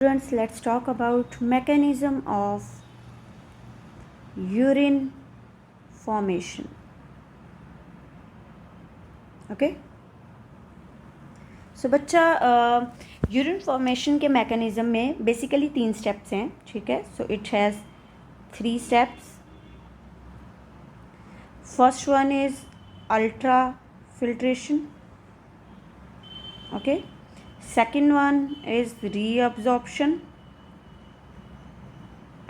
Students, let's talk about mechanism of urine formation. Okay, so बच्चा urine formation के mechanism में basically 3 steps हैं. ठीक है, so it has 3 steps. First one is ultrafiltration. Okay, second one is reabsorption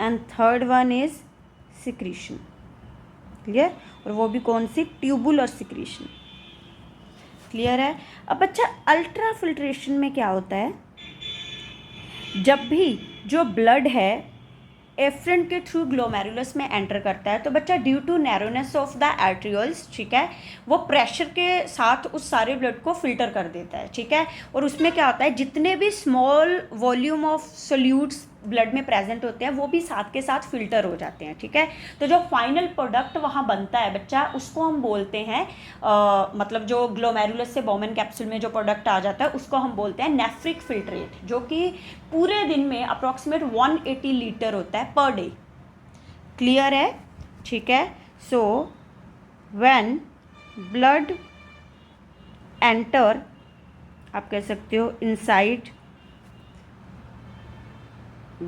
and third one is secretion. Clear? और वो भी कौन सी? Tubular secretion. क्लियर है? अब बच्चा अल्ट्रा फिल्ट्रेशन में क्या होता है? जब भी जो ब्लड है एफरेंट के थ्रू ग्लोमेरुलस में एंटर करता है तो बच्चा due to narrowness of the arterioles, ठीक है, वो प्रेशर के साथ उस सारे ब्लड को फिल्टर कर देता है. ठीक है, और उसमें क्या होता है, जितने भी small volume of solutes blood में प्रेजेंट होते हैं वो भी साथ के साथ फिल्टर हो जाते हैं. ठीक है, तो जो फाइनल प्रोडक्ट वहाँ बनता है बच्चा, उसको हम बोलते हैं मतलब जो ग्लोमेरुलस से बॉमन कैप्सूल में जो प्रोडक्ट आ जाता है उसको हम बोलते हैं नेफ्रिक फिल्ट्रेट, जो कि पूरे दिन में अप्रॉक्सीमेट 180 लीटर होता है पर डे. क्लियर है? ठीक है, सो व्हेन ब्लड एंटर, आप कह सकते हो इनसाइड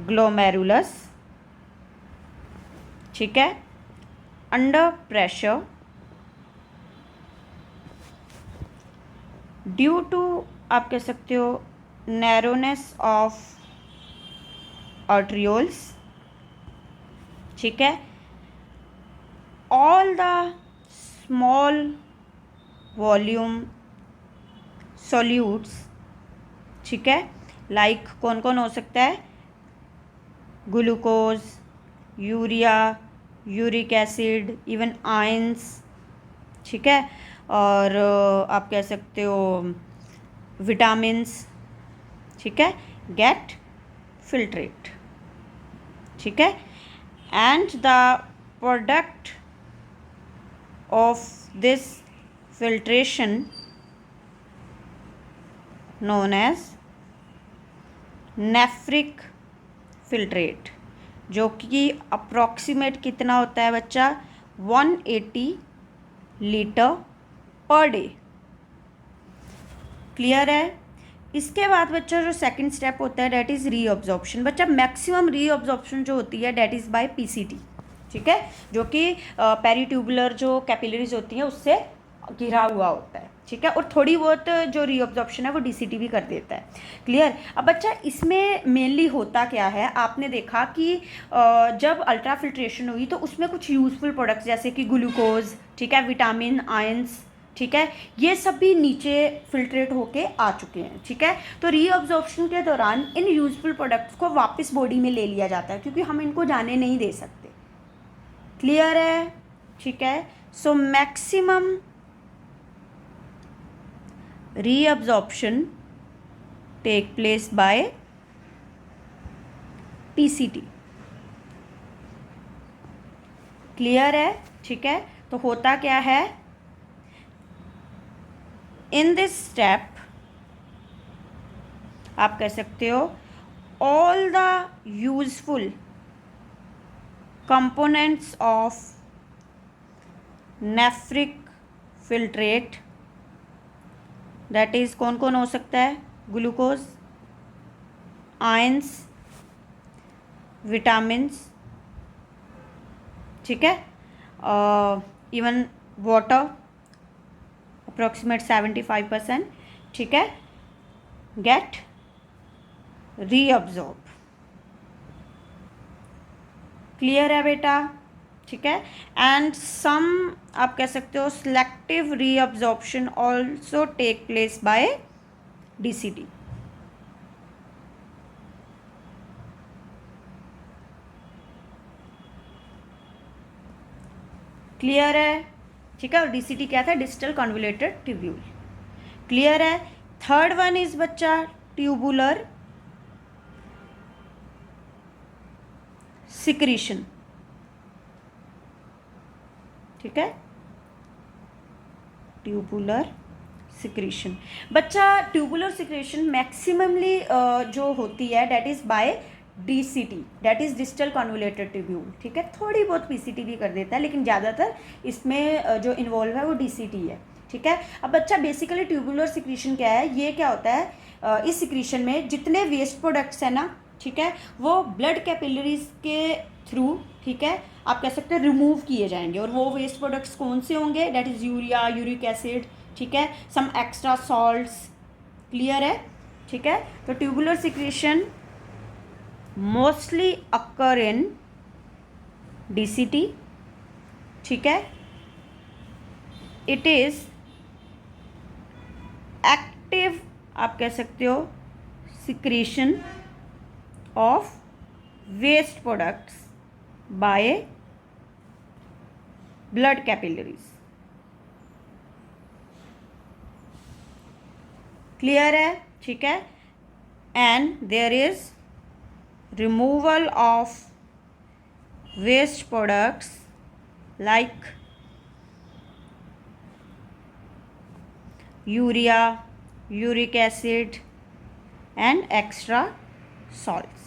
ग्लोमेरुलस, ठीक है, अंडर प्रेशर ड्यू टू, आप कह सकते हो नैरोनेस ऑफ आर्टरियोल्स, ठीक है, all the small volume solutes, ठीक है, लाइक कौन कौन हो सकता है? Glucose, urea, uric acid, even ions, ठीक है, और आप कह सकते हो विटामिन्स, ठीक है, गेट फिल्ट्रेट. ठीक है, and the product of this filtration known as nephric filtrate, जो कि अप्रॉक्सीमेट कितना होता है बच्चा? 180 लीटर पर डे. क्लियर है? इसके बाद बच्चा जो सेकंड स्टेप होता है डेट इज़ रीअब्जॉर्प्शन. बच्चा मैक्सिमम रीअब्जॉर्प्शन जो होती है डेट इज़ बाय पीसीटी. ठीक है, जो कि पेरीट्यूबुलर जो कैपिलरीज होती हैं उससे घिरा हुआ होता है. ठीक है, और थोड़ी बहुत जो रीअब्जॉर्प्शन है वो डीसीटी भी कर देता है. क्लियर? अब बच्चा इसमें मेनली होता क्या है, आपने देखा कि जब अल्ट्रा फिल्ट्रेशन हुई तो उसमें कुछ यूजफुल प्रोडक्ट्स जैसे कि ग्लूकोज, ठीक है, विटामिन, आयंस, ठीक है, ये सब भी नीचे फिल्ट्रेट होके आ चुके हैं. ठीक है, तो रीअब्जॉर्प्शन के दौरान इन यूजफुल प्रोडक्ट्स को वापस बॉडी में ले लिया जाता है क्योंकि हम इनको जाने नहीं दे सकते. क्लियर है? ठीक है, so maximum reabsorption take place by PCT. Clear है? ठीक है, तो होता क्या है, इन दिस स्टेप आप कह सकते हो all the useful components of nephric filtrate, that is कौन कौन हो सकता है? ग्लूकोज, आयंस, विटामिन्स, ठीक है, इवन वाटर अप्रॉक्सीमेट 75%, ठीक है, गेट रीअब्जॉर्ब. क्लियर है बेटा? ठीक है, एंड सम आप कह सकते हो selective reabsorption also take place by DCT. Clear है? ठीक है, और डीसीटी क्या था? Distal convoluted tubule. क्लियर है? थर्ड वन इज बच्चा ट्यूबुलर सिक्रीशन. ठीक है, ट्यूबुलर सिक्रीशन। बच्चा ट्यूबुलर सिक्रीशन मैक्सिममली जो होती है that is by DCT, that is distal convoluted tubule, ठीक है। थोड़ी बहुत PCT भी कर देता है, लेकिन ज़्यादातर इसमें जो इन्वॉल्व है वो DCT है, ठीक है। अब बच्चा बेसिकली ट्यूबुलर सिक्रीशन क्या है, ये क्या होता है, इस सिक्रीशन में जितने वेस्ट प्रोडक्ट्स हैं ना, ठीक है, वो ब्लड कैपिलरीज के थ्रू, ठीक है, आप कह सकते हैं रिमूव किए जाएंगे। और वो वेस्ट प्रोडक्ट्स कौन से होंगे, that is urea, uric acid, ठीक है, सम एक्स्ट्रा सॉल्ट्स। क्लियर है, ठीक है। तो ट्यूबुलर सिक्रीशन मोस्टली अकर इन DCT, ठीक है। इट इज एक्टिव, आप कह सकते हो, secretion of waste products by blood capillaries. Clear है, ठीक है। And there is removal of waste products like urea, uric acid and extra salts।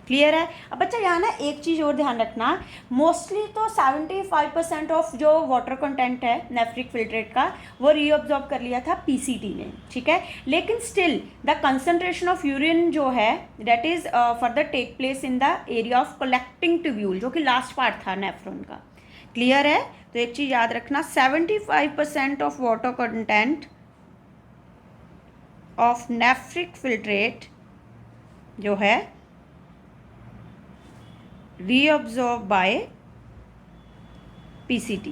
Clear है। अब बच्चा यहाँ ना एक चीज़ और ध्यान रखना, मोस्टली तो 75% ऑफ जो वाटर कंटेंट है नेफ्रिक फिल्ट्रेट का वो रीअब्जॉर्ब कर लिया था PCT ने, ठीक है। लेकिन still the concentration of urine जो है that is further take place in the area of collecting tubule, जो कि लास्ट पार्ट था नेफ्रॉन का। क्लियर है। तो एक चीज़ याद रखना, 75% of water content of nephric filtrate जो है रीअब्जॉर्ब बाय PCT,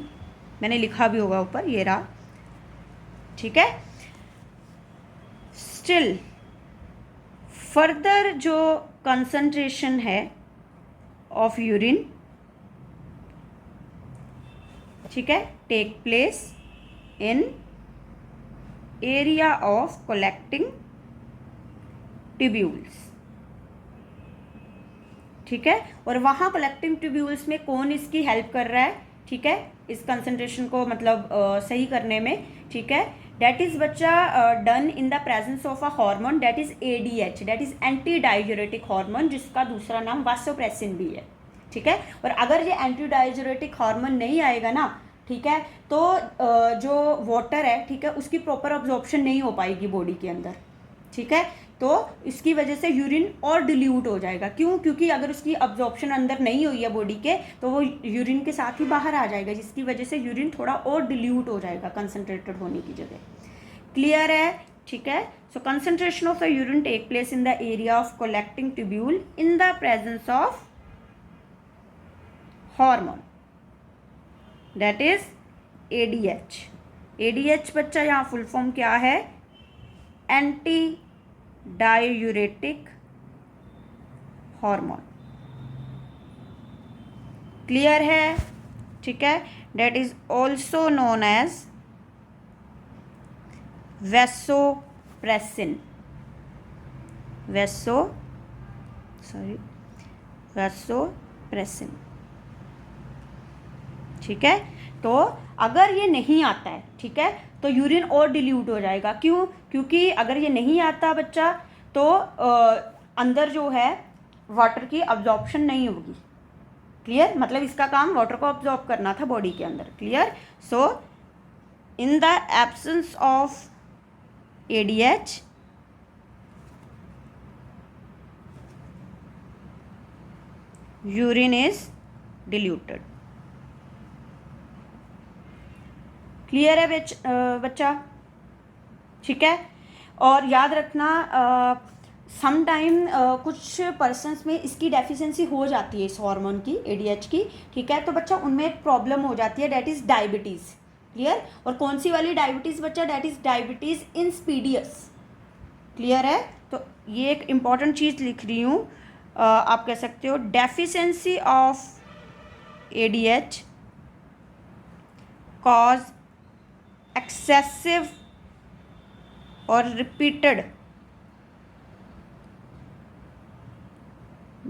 मैंने लिखा भी होगा ऊपर, ये रहा, ठीक है। स्टिल फर्दर जो कंसंट्रेशन है ऑफ यूरिन, ठीक है, take place in area of collecting tubules, ठीक है। और वहाँ कलेक्टिंग ट्यूब्यूल्स में कौन इसकी हेल्प कर रहा है, ठीक है, इस कंसंट्रेशन को मतलब सही करने में, ठीक है। डेट इज़ बच्चा done in the presence of a hormone that is ADH, that is anti diuretic hormone, जिसका दूसरा नाम वासोप्रेसिन भी है, ठीक है। और अगर ये एंटी डाययूरेटिक हार्मोन नहीं आएगा ना, ठीक है, तो जो वाटर है, ठीक है, उसकी प्रॉपर अब्जॉर्प्शन नहीं हो पाएगी बॉडी के अंदर, ठीक है। तो इसकी वजह से यूरिन और डिल्यूट हो जाएगा। क्यों? क्योंकि अगर उसकी अब्जॉर्प्शन अंदर नहीं हुई है बॉडी के, तो वो यूरिन के साथ ही बाहर आ जाएगा, जिसकी वजह से यूरिन थोड़ा और डिल्यूट हो जाएगा कंसनट्रेटेड होने की जगह। क्लियर है, ठीक है। So concentration of the urine take place in the area of collecting tubule in the presence of hormone that is ADH। ADH बच्चा यहाँ फुल फॉर्म क्या है, एंटी डाययूरेटिक हार्मोन। क्लियर है, ठीक है। That is also known as vasopressin, vasopressin, ठीक है। तो अगर ये नहीं आता है, ठीक है, तो यूरिन और डिल्यूट हो जाएगा। क्यों? क्योंकि अगर ये नहीं आता बच्चा, तो अंदर जो है वाटर की अब्जॉर्प्शन नहीं होगी। क्लियर, मतलब इसका काम वाटर को अब्जॉर्ब करना था बॉडी के अंदर। Clear. So in the absence of ADH, urine is diluted. Clear है बच्चा, ठीक है। और याद रखना सम टाइम कुछ पर्सन्स में इसकी डेफिशिएंसी हो जाती है, इस हार्मोन की, ADH की, ठीक है। तो बच्चा उनमें एक प्रॉब्लम हो जाती है, डेट इज़ डायबिटीज़। क्लियर। और कौन सी वाली डायबिटीज़ बच्चा, डेट इज़ डायबिटीज़ इंसिपिडियस। क्लियर है। तो ये एक इम्पॉर्टेंट चीज़ लिख रही हूँ, आप कह सकते हो deficiency of ADH cause excessive और रिपीटेड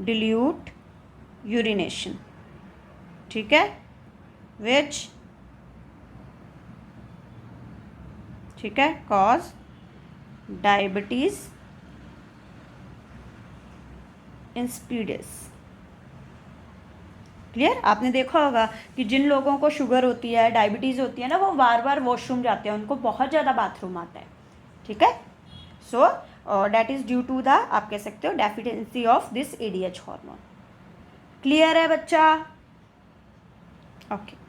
dilute urination, ठीक है, which ठीक है, कॉज डायबिटीज इंसिपिडिस। क्लियर? आपने देखा होगा कि जिन लोगों को शुगर होती है, डायबिटीज़ होती है ना, वो बार बार वॉशरूम जाते हैं, उनको बहुत ज़्यादा बाथरूम आता है। ठीक है, so that is due to the, आप कह सकते हो, deficiency of this ADH hormone. Clear है बच्चा? ओके।